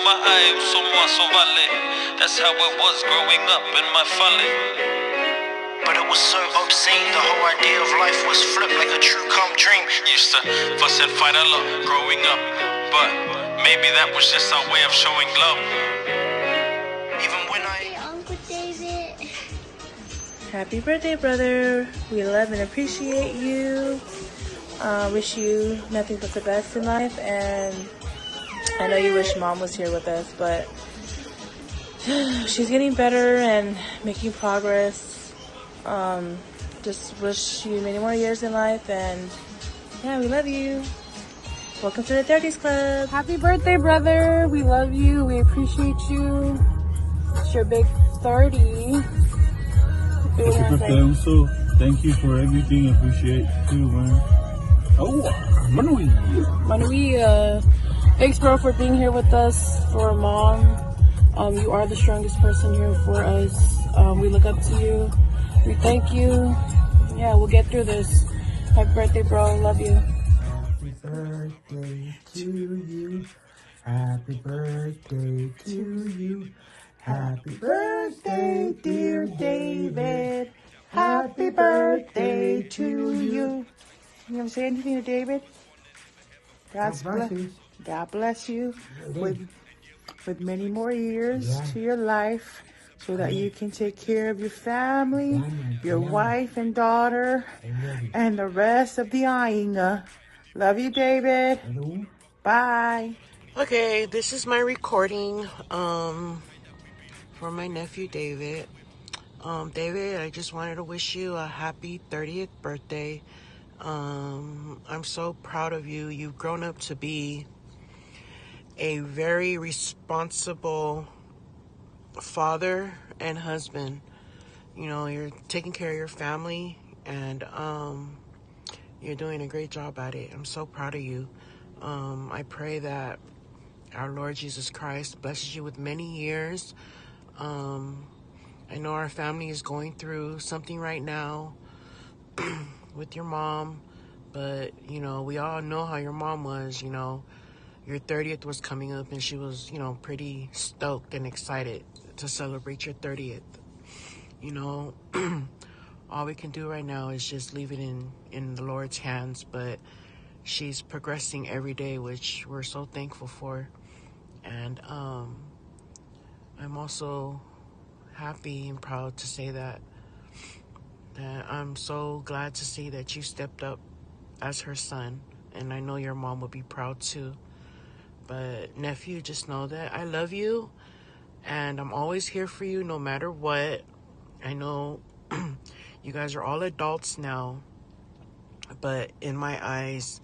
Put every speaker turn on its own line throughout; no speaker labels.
ay somos vale. That's how it was growing up in my folly. But it was so obscene, the whole idea of life was flipped like a true calm dream. Used to fuss and fight a lot growing up, but maybe that was just our way of showing love. Even when
Hey, Uncle David.
Happy birthday, brother. We love and appreciate you. Wish you nothing but the best in life. And I know you wish mom was here with us, but she's getting better and making progress. Just wish you many more years in life. And yeah, we love you. Welcome to the 30s Club.
Happy birthday, brother. We love you. We appreciate you. It's your big 30.
Happy birthday, also. Thank you for everything. Appreciate it too, man. Oh, Manui.
Manui, thanks, bro, for being here with us, for mom. You are the strongest person here for us. We look up to you. We thank you. Yeah, we'll get through this. Happy birthday, bro. Love you.
Happy birthday to you. Happy birthday to you. Happy birthday, dear David. Happy birthday to you.
You want to say anything to David? God bless you with many more years to your life, so that you can take care of your family, your wife and daughter, and the rest of the Ainga. Love you, David. Bye.
Okay, this is my recording for my nephew David. David, I just wanted to wish you a happy 30th birthday. I'm so proud of you. You've grown up to be a very responsible father and husband. You know, you're taking care of your family, and you're doing a great job at it. I'm so proud of you. I pray that our Lord Jesus Christ blesses you with many years. I know our family is going through something right now with your mom, but, you know, we all know how your mom was. You know, your 30th was coming up, and she was, you know, pretty stoked and excited to celebrate your 30th. You know, all we can do right now is just leave it in the Lord's hands, but she's progressing every day, which we're so thankful for. And I'm also happy and proud to say that I'm so glad to see that you stepped up as her son, and I know your mom will be proud too. But nephew, just know that I love you, and I'm always here for you no matter what. I know you guys are all adults now, but in my eyes,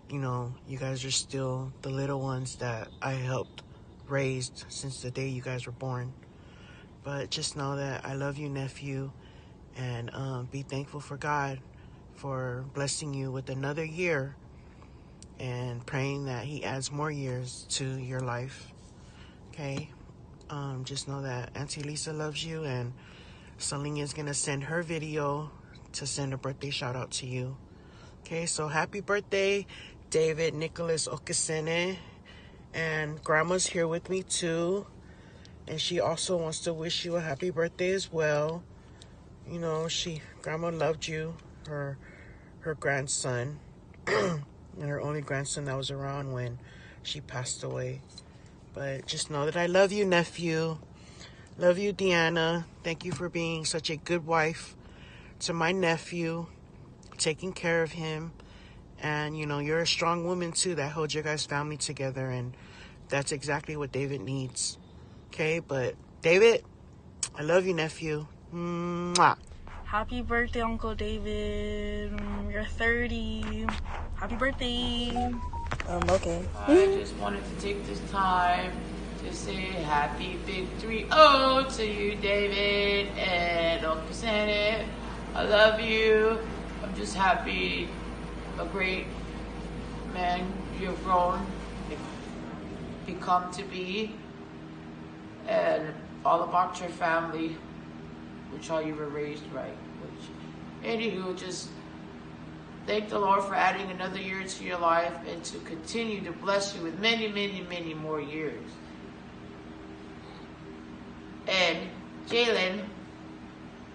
you know, you guys are still the little ones that I helped raised since the day you guys were born. But just know that I love you, nephew, and be thankful for God for blessing you with another year, and praying that he adds more years to your life. Okay? Just know that Auntie Lisa loves you, and Selena is going to send her video to send a birthday shout out to you. Okay, so happy birthday, David Nicholas Okesene. And Grandma's here with me too. And she also wants to wish you a happy birthday as well. You know, Grandma loved you, her grandson, and her only grandson that was around when she passed away. But just know that I love you, nephew. Love you, Deanna. Thank you for being such a good wife to my nephew, taking care of him. And, you know, you're a strong woman too that holds your guys' family together, and that's exactly what David needs. Okay, but David, I love you, nephew. Mwah.
Happy birthday, Uncle David. You're 30. Happy birthday. Okay.
I just wanted to take this time to say happy big 3-0 to you, David and Uncle Santa. I love you. I'm just happy, a great man you've grown, become to be, and all about your family, which all you were raised right. Which, anywho, just thank the Lord for adding another year to your life, and to continue to bless you with many, many, many more years. and Jalen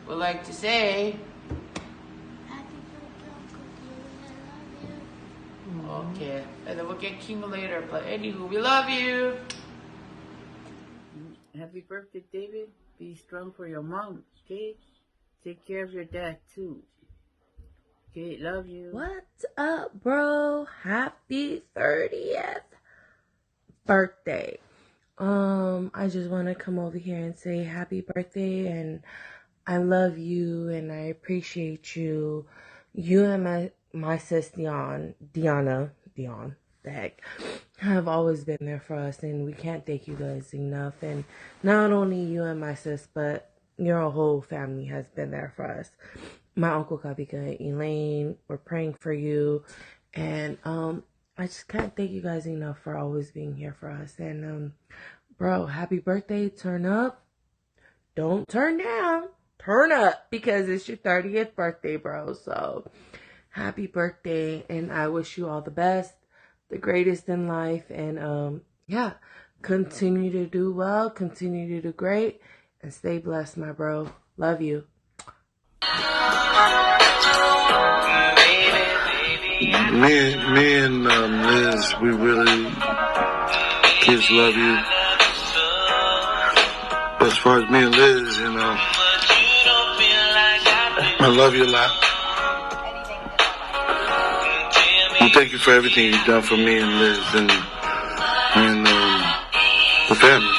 would like to say,
Happy birthday, Uncle David. I love you.
okay, and then we'll get Kima later, but anywho, we love you.
Happy birthday, David. Be strong for your mom, okay? Take care of your dad, too. Okay, love you.
What's up, bro? Happy 30th birthday. I just want to come over here and say happy birthday, and I love you and I appreciate you. You and my sis Dion, the heck, have always been there for us, and we can't thank you guys enough. And not only you and my sis, but your whole family has been there for us. My Uncle Kabika, Elaine, we're praying for you, and I just can't thank you guys enough for always being here for us. And bro, happy birthday. Turn up. Don't turn down. Turn up, because it's your 30th birthday, bro. So happy birthday, and I wish you all the best, the greatest in life, and yeah, continue to do well, continue to do great, and stay blessed, my bro. Love you.
Me and Liz, we really kids love you. But as far as me and Liz, you know, I love you a lot. And thank you for everything you've done for me and Liz and the family.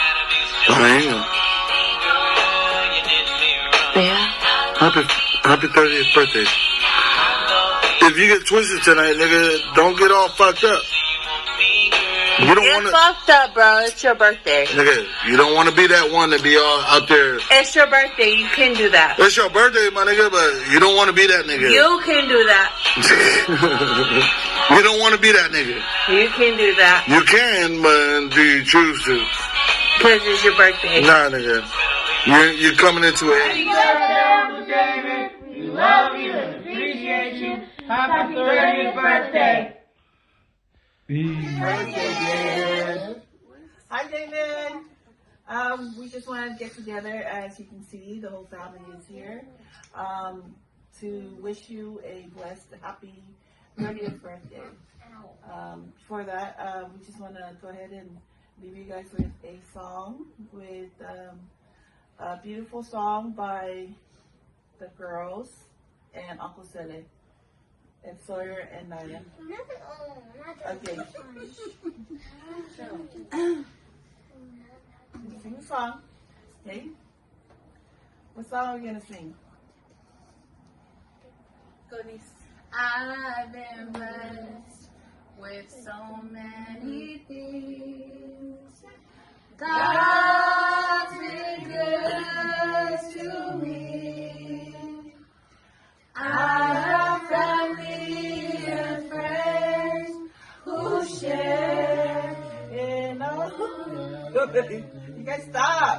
Happy 30th birthday. If you get twisted tonight, nigga, don't get all fucked up. You don't want to
fucked up, bro. It's your birthday.
Nigga, you don't want to be that one to be all out there.
It's your birthday. You can do that.
It's your birthday, my nigga, but you don't want to be that nigga.
You can do that.
You don't want to be that nigga.
You can do that.
You can, but do you choose to?
Because it's your birthday.
Nah, nigga. You're coming into it.
Happy birthday, Uncle David. We love you and appreciate you. Happy 30th birthday.
Hi, David. We just wanted to get together. As you can see, the whole family is here to wish you a blessed, happy 30th birthday. For that, we just want to go ahead and leave you guys with a song, with a beautiful song by the girls and Uncle Sele. And Sawyer and Naya. Okay. Sing a song. Okay? What song are we going to sing?
Go, Niece. I've been blessed with so many things. God's been good to me. I have family and friends who share
in all. You guys stop.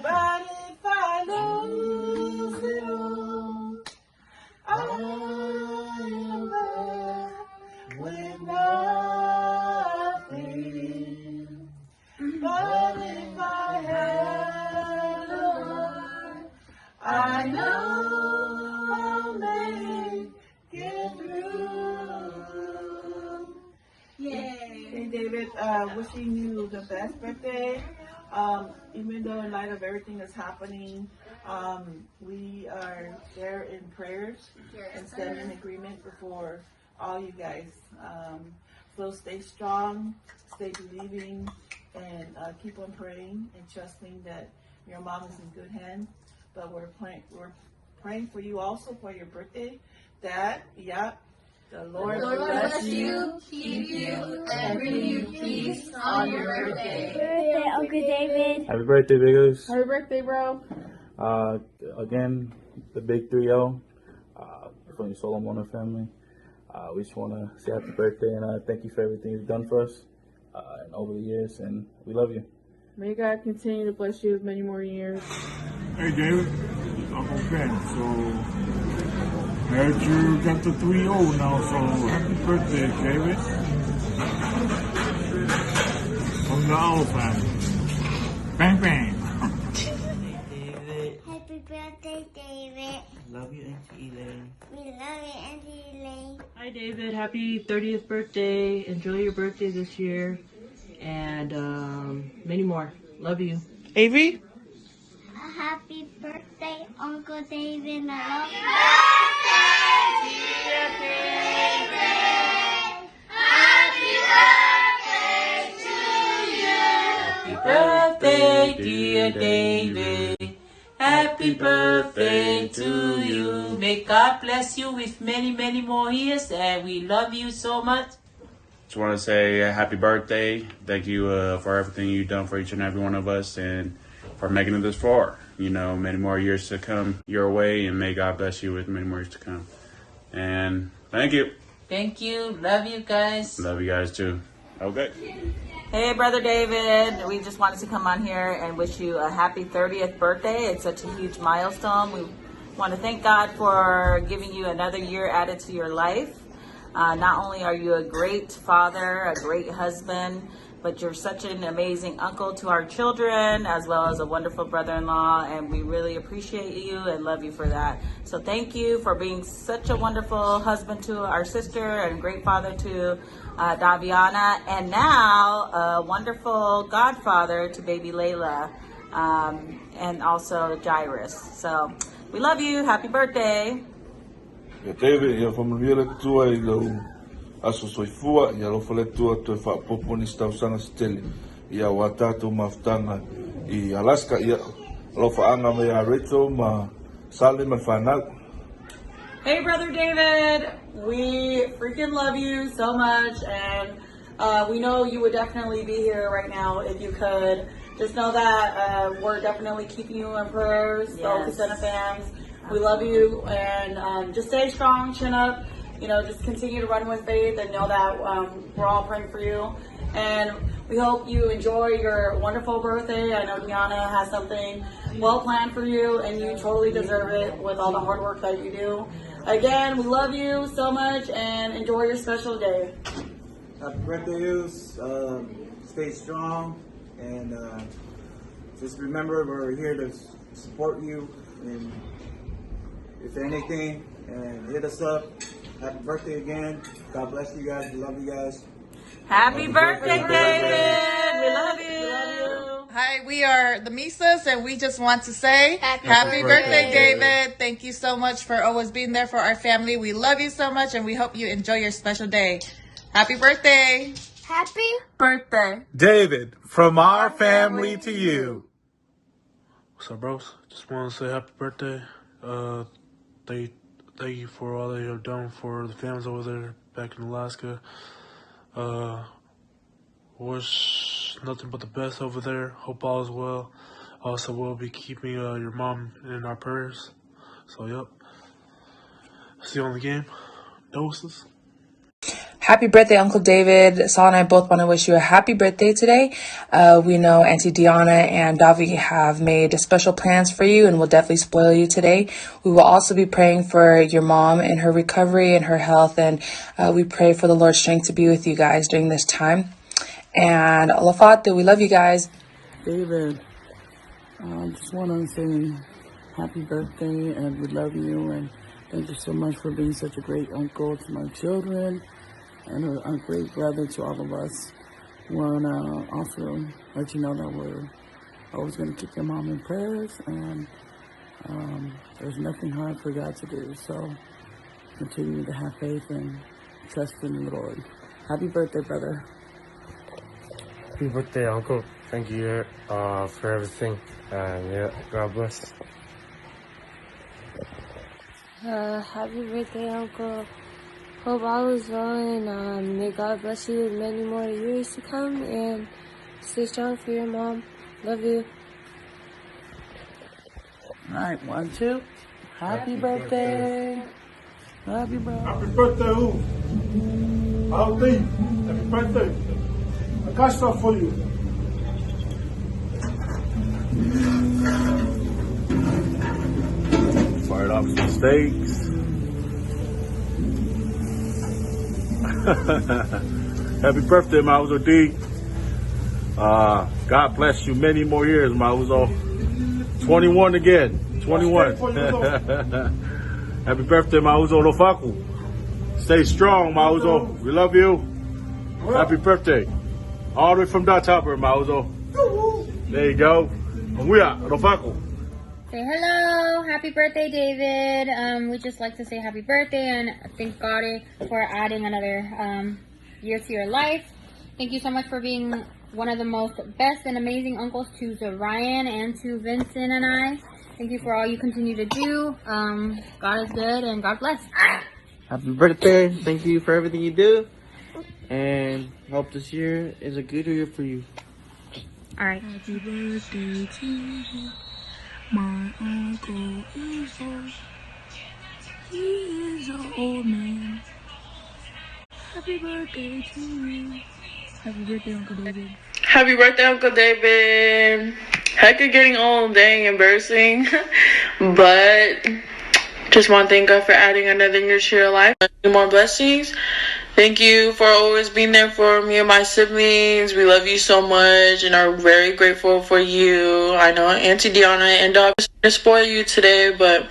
But if I lose it all, I am left with nothing. But if I have the Lord, I know I'll make it through. Yay! Hey David, wishing you the best birthday. Even though in light of everything that's happening, we are there in prayers and stand in agreement before all you guys. So stay strong, stay believing, and keep on praying and trusting that your mom is in good hands. But we're praying for you also for your birthday. That, the Lord bless you,
keep you, and bring you peace on your birthday.
Birthday, Uncle David.
Happy birthday, Biggers.
Happy birthday, bro.
Again, the big 3-0 from the Solomon family. We just want to say happy birthday and thank you for everything you've done for us and over the years, and we love you.
May God continue to bless you with many more years.
Hey, David. It's Uncle Ben. So, I heard you got the 3-0 now, so happy birthday, David. From the whole family. Bang, bang.
Happy birthday, David.
Love you, Auntie Elaine.
We love you, Auntie Elaine.
Hi David, happy 30th birthday. Enjoy your birthday this year. And many more. Love you.
Avery?
Happy birthday, Uncle David. I love you.
Birthday, dear David. Happy birthday to you. May God bless you with many, many more years, and we love you so much.
Just want to say happy birthday. Thank you for everything you've done for each and every one of us and for making it this far. You know, many more years to come your way, and may God bless you with many more years to come. And thank you.
Thank you. Love you guys.
Love you guys too. Okay.
Hey, Brother David. We just wanted to come on here and wish you a happy 30th birthday. It's such a huge milestone. We want to thank God for giving you another year added to your life. Not only are you a great father, a great husband, but you're such an amazing uncle to our children, as well as a wonderful brother-in-law, and we really appreciate you and love you for that. So thank you for being such a wonderful husband to our sister and great father to Daviana, and now a wonderful godfather to baby Layla, and also Jairus. So we love you. Happy birthday.
David, ia whamawira tua I lau aso soifua, ia lo whale tua toi whapopo ni stausanga steli, ia wa tātou mawhtanga I Alaska, ia lo whaanga me a Rachel ma Salim and whanau.
Hey, Brother David, we freaking love you so much, and we know you would definitely be here right now if you could. Just know that we're definitely keeping you in prayers, the Okasena fans. We love you, and just stay strong, chin up, you know, just continue to run with faith and know that we're all praying for you. And we hope you enjoy your wonderful birthday. I know Deanna has something well planned for you, and you totally deserve it with all the hard work that you do. Again, we love you so much, and enjoy your special day.
Happy birthday, Yus. Stay strong, and just remember we're here to support you. And if anything, and hit us up. Happy birthday again. God bless you guys. We love you guys.
Happy birthday, David. We love you. We love you.
Hi, we are the Misas, and we just want to say happy birthday, David. Thank you so much for always being there for our family. We love you so much, and we hope you enjoy your special day. Happy birthday.
Happy
birthday.
David, from our family to you.
What's up, bros? Just want to say happy birthday. Thank you for all that you have done for the families over there back in Alaska. Wish nothing but the best over there. Hope all is well. Also, we'll be keeping your mom in our prayers. So, yep. See you on the game. Doses.
Happy birthday, Uncle David. Saul and I both want to wish you a happy birthday today. We know Auntie Deanna and Davi have made special plans for you and will definitely spoil you today. We will also be praying for your mom and her recovery and her health, and we pray for the Lord's strength to be with you guys during this time. And Alafate, we love you guys.
David, I just want to say happy birthday, and we love you, and thank you so much for being such a great uncle to my children and a great brother to all of us. We want to also let you know that we're always going to keep your mom in prayers, and there's nothing hard for God to do. So continue to have faith and trust in the Lord. Happy birthday, brother.
Happy birthday, Uncle. Thank you for everything. Yeah, God bless.
Happy birthday, Uncle. Hope all is well, and may God bless you with many more years to come, and stay strong for your mom. Love you.
All right, 1, 2. Happy birthday. Love you, bro.
Happy birthday, who? I'll leave. Happy birthday. I got stuff for you.
Fired up some steaks.
Happy birthday, Mauser D.
God bless you many more years, Mauzo. 21 again. 21. Happy birthday, Mauzo Nofaku. Stay strong, Mauzo. We love you. Happy birthday. All the way from Datapper, Mauzo. There you go. And we are Nofaku.
Say hello. Happy birthday, David. We just like to say happy birthday and thank God for adding another year to your life. Thank you so much for being one of the most best and amazing uncles to Ryan and to Vincent and I. Thank you for all you continue to do. God is good and God bless.
Happy birthday. Thank you for everything you do. And hope this year is a good year for you.
All right.
Happy birthday to you. My uncle is old. He is an old man. Happy birthday to you. Happy birthday, Uncle David.
Happy birthday, Uncle David. Heck of getting old, dang, embarrassing. But just want to thank God for adding another year to your life. More blessings. Thank you for always being there for me and my siblings. We love you so much and are very grateful for you. I know Auntie Deanna and Dog is going to spoil you today, but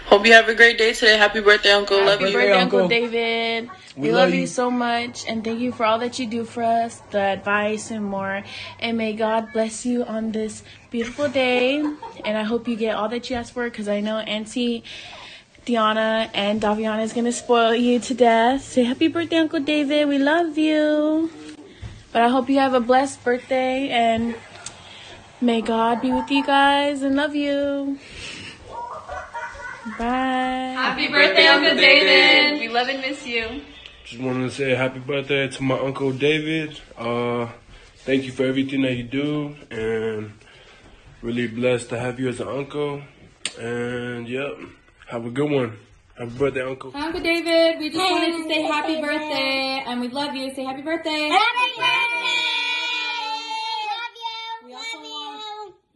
hope you have a great day today. Happy birthday, Uncle. Love you.
Happy birthday, Uncle David. We love you so much, and thank you for all that you do for us, the advice and more. And may God bless you on this beautiful day. And I hope you get all that you ask for, because I know Auntie Deanna and Daviana is going to spoil you to death. Say happy birthday, Uncle David. We love you. But I hope you have a blessed birthday, and may God be with you guys, and love you. Bye.
Happy birthday, Uncle David. We love and miss you.
Just wanted to say happy birthday to my Uncle David. Thank you for everything that you do, and really blessed to have you as an uncle. And yep, have a good one. Happy birthday, Uncle.
Uncle David, we just wanted to say happy birthday, and we love you. Say happy birthday.
Happy birthday!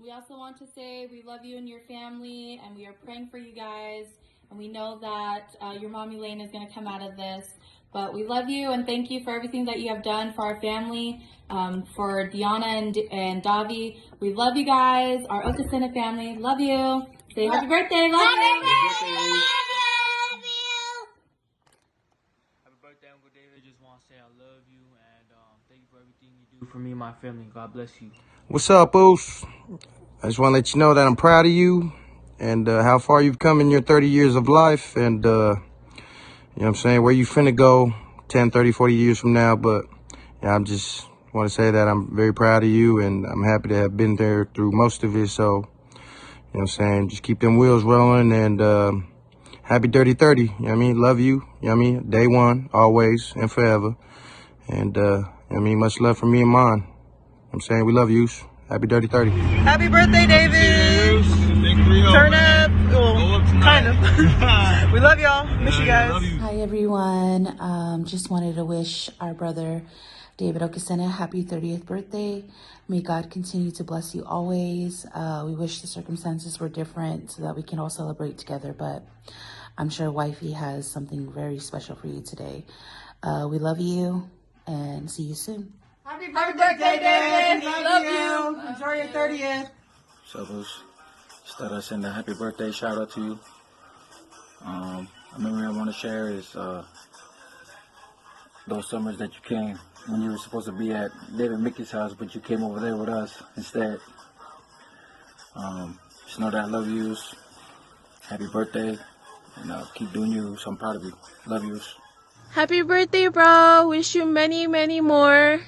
We also want to say we love you and your family, and we are praying for you guys. And we know that your mom Elaine is going to come out of this. But we love you and thank you for everything that you have done for our family, for Deanna and Davi. We love you guys, our Okasena family. Love you. Say happy birthday. Love you.
Happy birthday, Uncle David. Just want to say I love you and thank you for everything you do for me and my family. God bless you.
What's up, Oos? I just want to let you know that I'm proud of you and how far you've come in your 30 years of life, and you know what I'm saying, where you finna go 10, 30, 40 years from now. But yeah, I just want to say that I'm very proud of you, and I'm happy to have been there through most of it. So, you know what I'm saying, just keep them wheels rolling, and happy dirty 30. You know what I mean? Love you. You know what I mean? Day one, always, and forever. And, you know what I mean, much love from me and mine. You know what I'm saying, we love you. Happy dirty 30.
Happy birthday, David. Turn up. Well, kind of. We love y'all. Miss you guys.
Hi, everyone. Just wanted to wish our brother, David Okasena, happy 30th birthday. May God continue to bless you always. We wish the circumstances were different so that we can all celebrate together, but I'm sure Wifey has something very special for you today. We love you and see you soon.
Happy birthday, David. Love you. Enjoy your 30th.
So just thought I'd send a happy birthday shout out to you. A memory I want to share is those summers that you came when you were supposed to be at David Mickey's house, but you came over there with us instead. Just know that I love you. Happy birthday, and keep doing you. So I'm proud of you. Love you.
Happy birthday, bro. Wish you many, many more.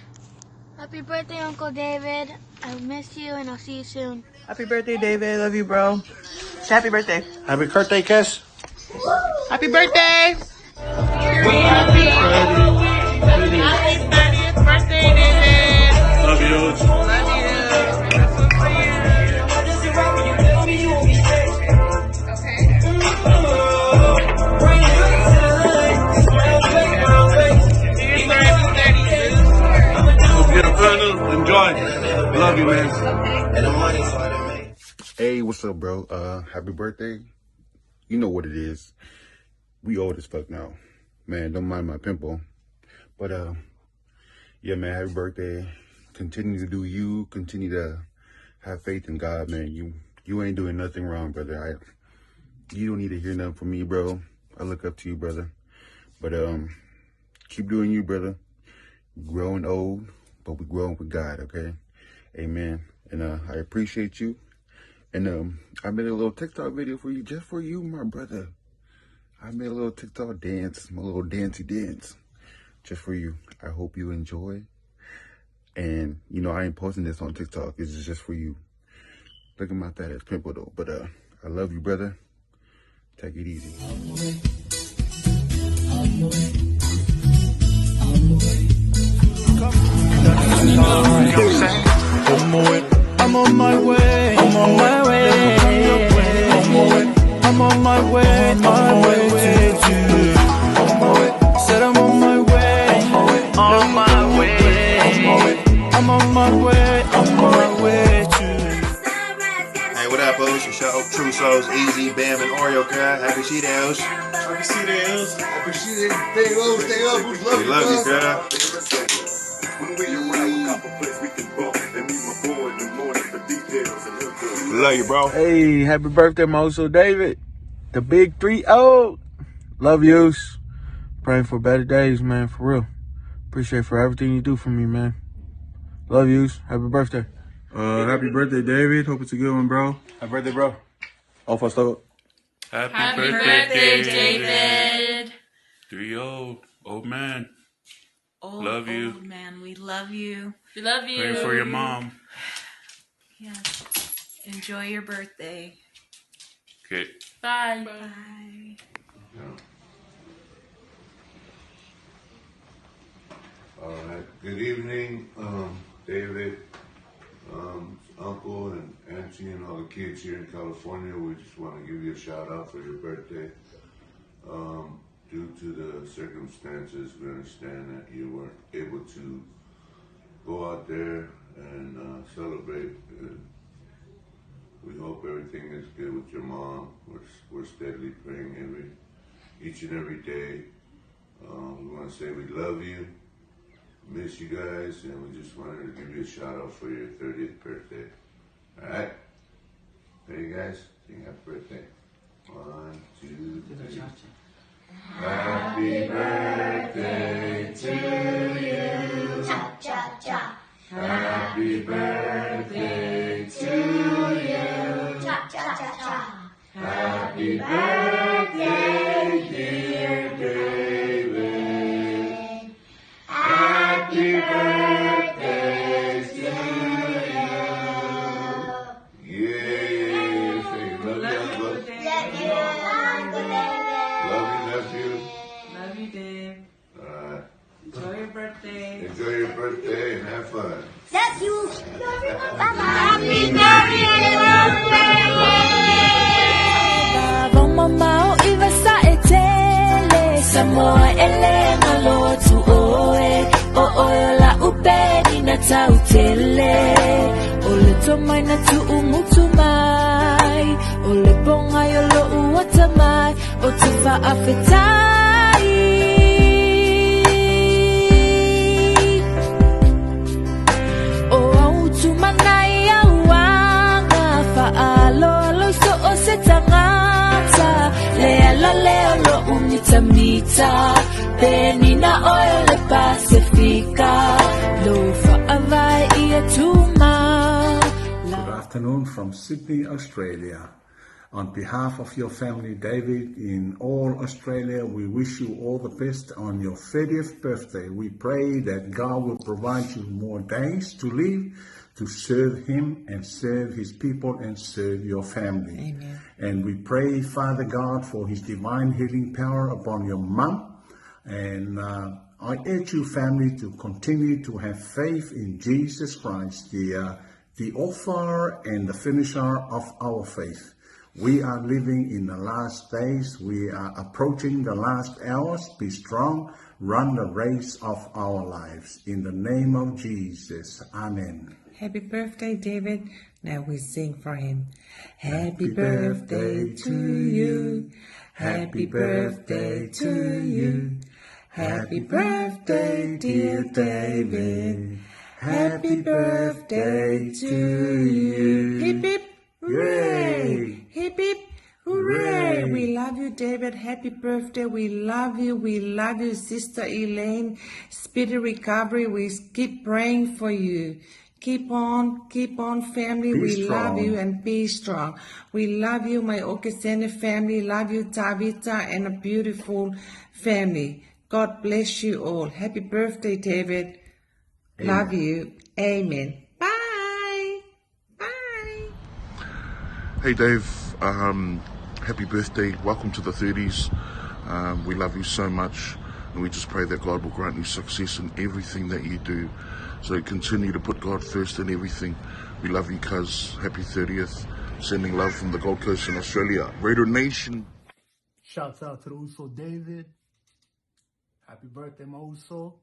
Happy birthday, Uncle David. I miss you and I'll see you soon.
Happy birthday, David. Love you, bro. Happy birthday.
Happy birthday, Kes.
Happy birthday.
Happy 30th birthday, David.
Love you.
Love you.
Enjoy. Love you, man.
Hey, what's up, bro? Happy birthday. You know what it is. We old as fuck now. Man, don't mind my pimple. But, yeah, man, happy birthday continue to do you. Continue to have faith in God, man. You ain't doing nothing wrong, brother. You don't need to hear nothing from me, bro. I look up to you, brother. But keep doing you, brother. Growing old, but we growing with God, okay? Amen. And I appreciate you. And I made a little TikTok video for you, just for you, my brother. I made a little TikTok dance, my little dancey dance, just for you. I hope you enjoy. And, you know, I ain't posting this on TikTok. It's just for you. Look at my fat ass pimple, though. But I love you, brother. Take it easy.
I'm on my way. I'm on my way. I'm on my way. To you. Said I'm on my way. On my way. I'm on my way. On my way to you.
Hey, what up, O's? Your show, True Souls, Easy, Bam, and Oreo, girl. Happy she-days.
Happy she-days. Happy she-days. Stay low, stay up. We
love you, girl.
Love you, bro.
Hey, happy birthday, Moso David. The big 3-0. Love yous. Praying for better days, man, for real. Appreciate for everything you do for me, man. Love yous. Happy birthday.
Happy birthday, David. Hope it's a good one, bro.
Happy birthday, bro.
All for stop.
Happy birthday, David. 3-0. Old man. Love you.
Old man, we love you.
We love you.
Praying for your mom.
Yes. Enjoy your birthday.
Okay.
Bye.
Bye.
All right. Good evening, David, Uncle and Auntie and all the kids here in California. We just want to give you a shout out for your birthday. Due to the circumstances, we understand that you weren't able to go out there and celebrate. We hope everything is good with your mom. We're steadily praying each and every day. We want to say we love you, miss you guys, and we just wanted to give you a shout out for your 30th birthday. All right? Ready, guys? Sing happy birthday. 1, 2, 3. Happy birthday to you. Cha cha cha. Happy birthday to you. Cha cha cha. Happy birthday, dear David. Happy birthday to you. Yeah, say love you, Uncle.
Love you, Dave.
Alright.
Enjoy your birthday.
Enjoy your birthday and have fun.
Love you. Bye-bye. Happy birthday.
Mama iba sa etele Samoa ele malo tu oe O ola upeni na tautele Ole tomai na tu umutumai Ole bonga yolo uwatamai O tufa afetai O autumanai awanga Faalo alo so o setangata Lea leo lo umita Penina oile Pacifica Lo faavai ia tuma.
Good afternoon from Sydney, Australia. On behalf of your family, David, in all Australia, we wish you all the best on your 30th birthday. We pray that God will provide you more days to live, to serve Him and serve His people and serve your family.
Amen.
And we pray, Father God, for His divine healing power upon your mom. And I urge you, family, to continue to have faith in Jesus Christ, the author and the finisher of our faith. We are living in the last days. We are approaching the last hours. Be strong. Run the race of our lives. In the name of Jesus. Amen.
Happy birthday, David. Now we sing for him. Happy birthday to you. Happy birthday to you. Happy birthday, dear David. Happy birthday to you. Hip hip hooray. Hip hip hooray. We love you, David. Happy birthday. We love you. We love you, Sister Elaine. Speedy recovery. We keep praying for you. Keep on, family. We love you and be strong. We love you, my Okesene family. Love you, Tabitha, and a beautiful family. God bless you all. Happy birthday, David.
Amen.
Love you. Amen. Bye. Bye.
Hey, Dave. Happy birthday. Welcome to the 30s. We love you so much. And we just pray that God will grant you success in everything that you do. So continue to put God first in everything. We love you, cuz. Happy 30th. Sending love from the Gold Coast in Australia. Raider Nation.
Shouts out to the Uso David. Happy birthday, my Uso.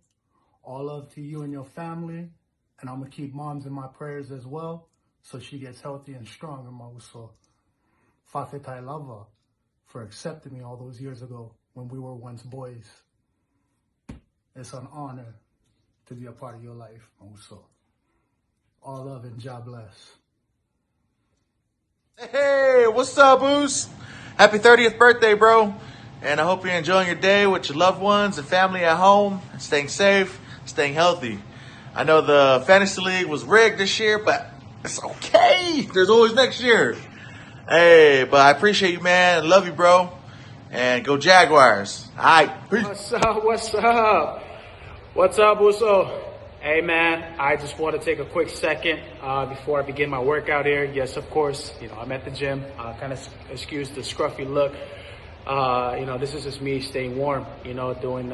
All love to you and your family. And I'm going to keep moms in my prayers as well, so she gets healthy and strong, my Uso. Fafetai Lava for accepting me all those years ago when we were once boys. It's an honor to be a part of your life, Uso. All love and God bless.
Hey, what's up, Oos? Happy 30th birthday, bro. And I hope you're enjoying your day with your loved ones and family at home, staying safe, staying healthy. I know the Fantasy League was rigged this year, but it's okay. There's always next year. Hey, but I appreciate you, man. I love you, bro. And go Jaguars. All right. Peace.
What's up? What's up? What's up, Uso? Hey, man, I just want to take a quick second before I begin my workout here. Yes, of course, I'm at the gym. Kind of excuse the scruffy look. This is just me staying warm, during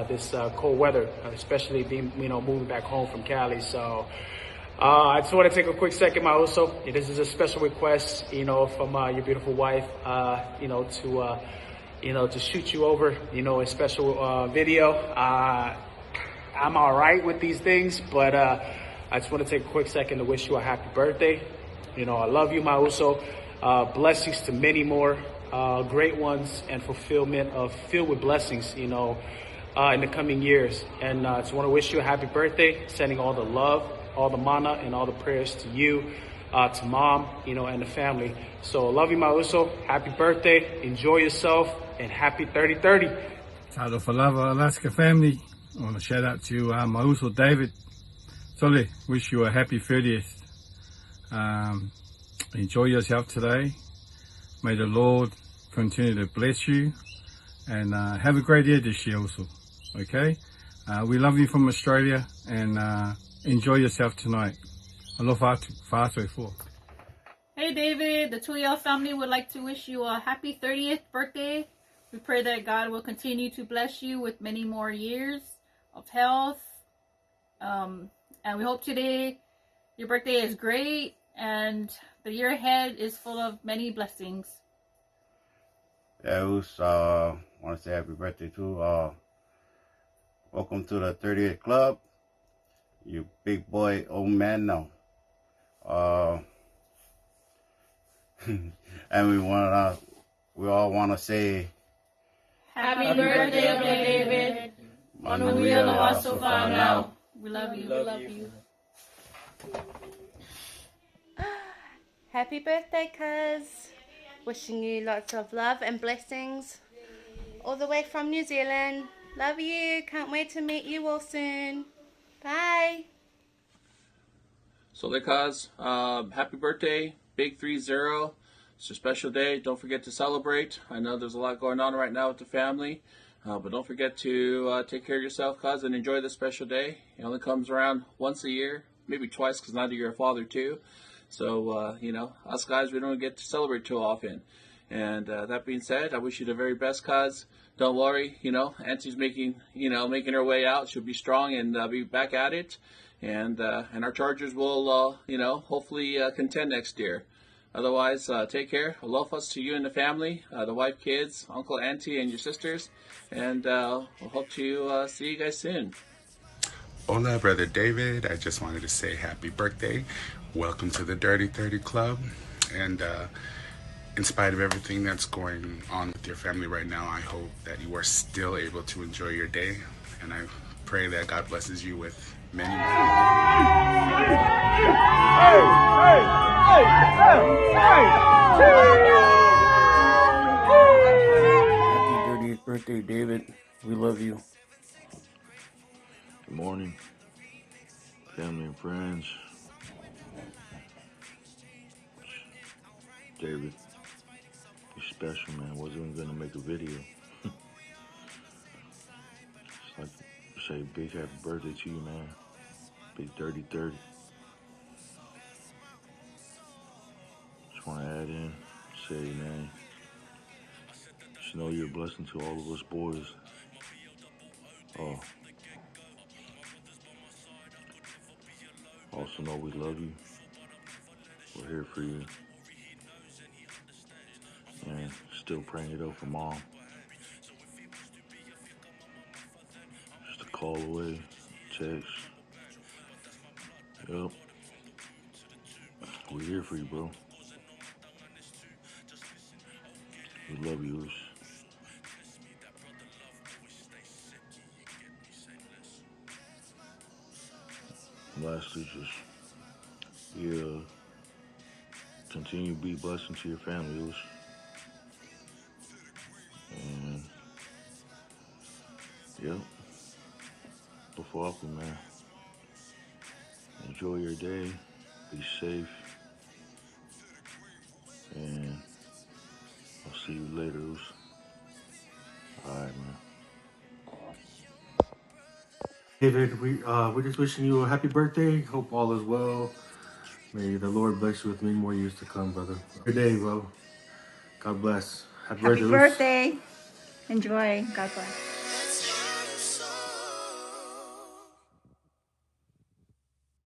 this cold weather, especially being, moving back home from Cali. So I just want to take a quick second, my Uso. This is a special request, from your beautiful wife, to shoot you over, a special video. I'm all right with these things, but I just want to take a quick second to wish you a happy birthday. I love you, my Uso. Blessings to many more great ones and fulfillment of filled with blessings, in the coming years. And I just want to wish you a happy birthday, sending all the love, all the mana, and all the prayers to you, to mom, and the family. So love you, my Uso. Happy birthday. Enjoy yourself, and happy 30-30.
Talo Falava Alaska family. I want to shout out to my Uso David. Sole, wish you a happy 30th. Enjoy yourself today. May the Lord continue to bless you. And have a great year this year also. Okay? We love you from Australia. And enjoy yourself tonight. Aloha fatu for.
Hey David, the Tuyo family would like to wish you a happy 30th birthday. We pray that God will continue to bless you with many more years of health. And we hope today your birthday is great and the year ahead is full of many blessings.
Yeah, want to say happy birthday too. Welcome to the 30th club. You big boy, old man now. And we all want to say
happy birthday, David. Manuia Loaso now. We love you. We love you.
Happy birthday, cuz. Wishing you lots of love and blessings. All the way from New Zealand. Love you. Can't wait to meet you all soon. Bye.
So, cuz, happy birthday, Big 30. It's a special day. Don't forget to celebrate. I know there's a lot going on right now with the family. But don't forget to take care of yourself, cuz, and enjoy this special day. It only comes around once a year, maybe twice, because now that you're a father too. So, us guys, we don't get to celebrate too often. And that being said, I wish you the very best, cuz. Don't worry, Auntie's making her way out. She'll be strong and be back at it. And our Chargers will, hopefully contend next year. Otherwise, take care. Alofas to you and the family, the wife, kids, uncle, auntie, and your sisters. And we'll hope to see you guys soon.
Hola, Brother David. I just wanted to say happy birthday. Welcome to the Dirty 30 Club. And in spite of everything that's going on with your family right now, I hope that you are still able to enjoy your day. And I pray that God blesses you with many more.
Happy 30th birthday, David. We love you.
Good morning, family and friends. David, you're special, man. Wasn't even gonna make a video. It's like say big happy birthday to you, man. Big 30-30. Just want to add in, say, man, just know you're a blessing to all of us boys. Oh. Also know we love you. We're here for you. And still praying it out for Mom. Just a call away, text. Yep. We're here for you, bro. We love you. And lastly, just continue to be a blessing to your families. And yep. Before I can, man. Enjoy your day. Be safe. And I'll see you later. Alright, man.
David, we're just wishing you a happy birthday. Hope all is well. May the Lord bless you with many more years to come, brother. Good day, bro. God bless. Happy birthday.
Birthday. Enjoy. God bless.